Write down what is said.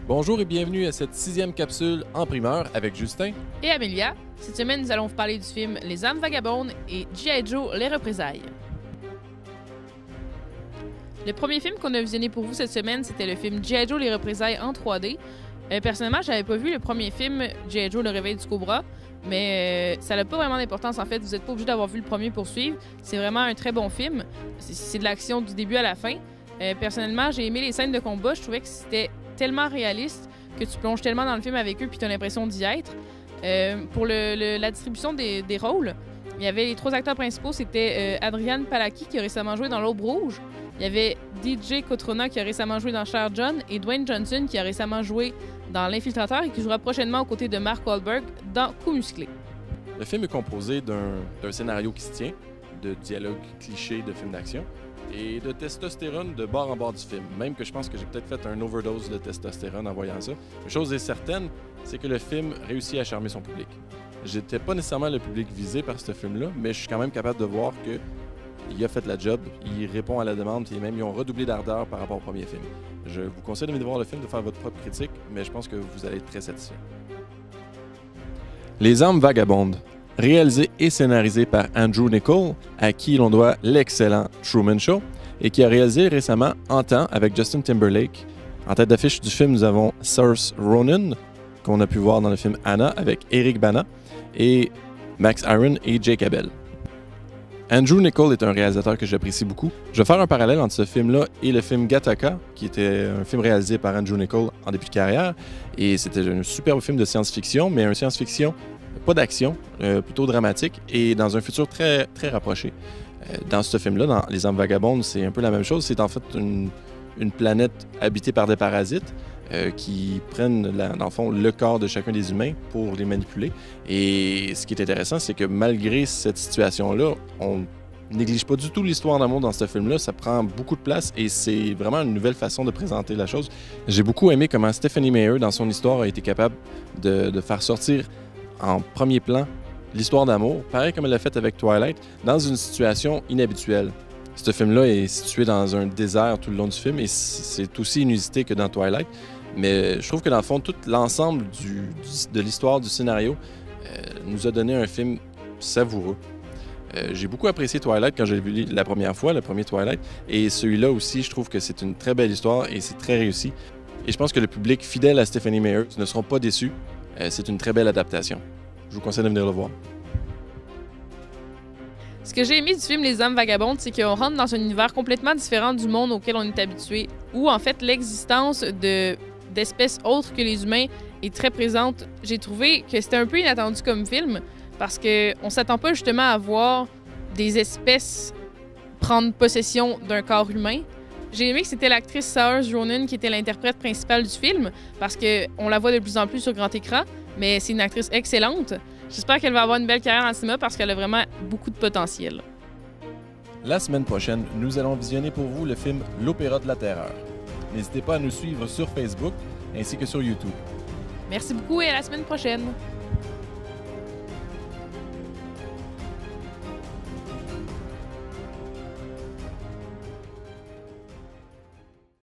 Bonjour et bienvenue à cette 6e capsule en primeur avec Justin et Amélia. Cette semaine, nous allons vous parler du film Les âmes vagabondes et G.I. Joe, les représailles. Le premier film qu'on a visionné pour vous cette semaine, c'était le film G.I. Joe, les représailles en 3D. Personnellement, j'avais pas vu le premier film G.I. Joe, le réveil du cobra, mais ça n'a pas vraiment d'importance en fait. Vous n'êtes pas obligé d'avoir vu le premier pour suivre. C'est vraiment un très bon film. C'est de l'action du début à la fin. Personnellement, j'ai aimé les scènes de combat. Je trouvais que c'était tellement réaliste que tu plonges tellement dans le film avec eux puis tu as l'impression d'y être. Pour la distribution des rôles, il y avait les 3 acteurs principaux, c'était Adrian Palaki qui a récemment joué dans L'Aube rouge. Il y avait DJ Cotrona qui a récemment joué dans Cher John et Dwayne Johnson qui a récemment joué dans L'Infiltrateur et qui jouera prochainement aux côtés de Mark Wahlberg dans Coup musclé. Le film est composé d'un scénario qui se tient, de dialogues clichés de films d'action et de testostérone de bord en bord du film. Même que je pense que j'ai peut-être fait un overdose de testostérone en voyant ça. Une chose est certaine, c'est que le film réussit à charmer son public. J'étais pas nécessairement le public visé par ce film-là, mais je suis quand même capable de voir qu'il a fait la job, il répond à la demande, et même ils ont redoublé d'ardeur par rapport au premier film. Je vous conseille de venir voir le film, de faire votre propre critique, mais je pense que vous allez être très satisfait. Les âmes vagabondes, réalisé et scénarisé par Andrew Niccol, à qui l'on doit l'excellent Truman Show, et qui a réalisé récemment En temps avec Justin Timberlake. En tête d'affiche du film, nous avons Saoirse Ronan, qu'on a pu voir dans le film Anna avec Eric Bana, et Max Aaron et Jake Abel. Andrew Niccol est un réalisateur que j'apprécie beaucoup. Je vais faire un parallèle entre ce film-là et le film Gattaca, qui était un film réalisé par Andrew Niccol en début de carrière. Et c'était un superbe film de science-fiction, mais un science-fiction pas d'action, plutôt dramatique, et dans un futur très, très rapproché. Dans ce film-là, dans Les âmes vagabondes, c'est un peu la même chose. C'est en fait une planète habitée par des parasites qui prennent, dans le fond, le corps de chacun des humains pour les manipuler. Et ce qui est intéressant, c'est que malgré cette situation-là, on néglige pas du tout l'histoire d'amour dans ce film-là. Ça prend beaucoup de place et c'est vraiment une nouvelle façon de présenter la chose. J'ai beaucoup aimé comment Stephenie Meyer, dans son histoire, a été capable de faire sortir en premier plan l'histoire d'amour, pareil comme elle l'a fait avec Twilight, dans une situation inhabituelle. Ce film-là est situé dans un désert tout le long du film et c'est aussi inusité que dans Twilight, mais je trouve que dans le fond, tout l'ensemble de l'histoire, du scénario, nous a donné un film savoureux. J'ai beaucoup apprécié Twilight quand je l'ai vu la première fois, le premier Twilight, et celui-là aussi, je trouve que c'est une très belle histoire et c'est très réussi. Et je pense que le public fidèle à Stephenie Meyer ne seront pas déçus. C'est une très belle adaptation. Je vous conseille de venir le voir. Ce que j'ai aimé du film Les âmes vagabondes, c'est qu'on rentre dans un univers complètement différent du monde auquel on est habitué, où en fait l'existence d'espèces autres que les humains est très présente. J'ai trouvé que c'était un peu inattendu comme film, parce qu'on s'attend pas justement à voir des espèces prendre possession d'un corps humain. J'ai aimé que c'était l'actrice Saoirse Ronan qui était l'interprète principale du film, parce qu'on la voit de plus en plus sur grand écran, mais c'est une actrice excellente. J'espère qu'elle va avoir une belle carrière en cinéma parce qu'elle a vraiment beaucoup de potentiel. La semaine prochaine, nous allons visionner pour vous le film L'Opéra de la Terreur. N'hésitez pas à nous suivre sur Facebook ainsi que sur YouTube. Merci beaucoup et à la semaine prochaine!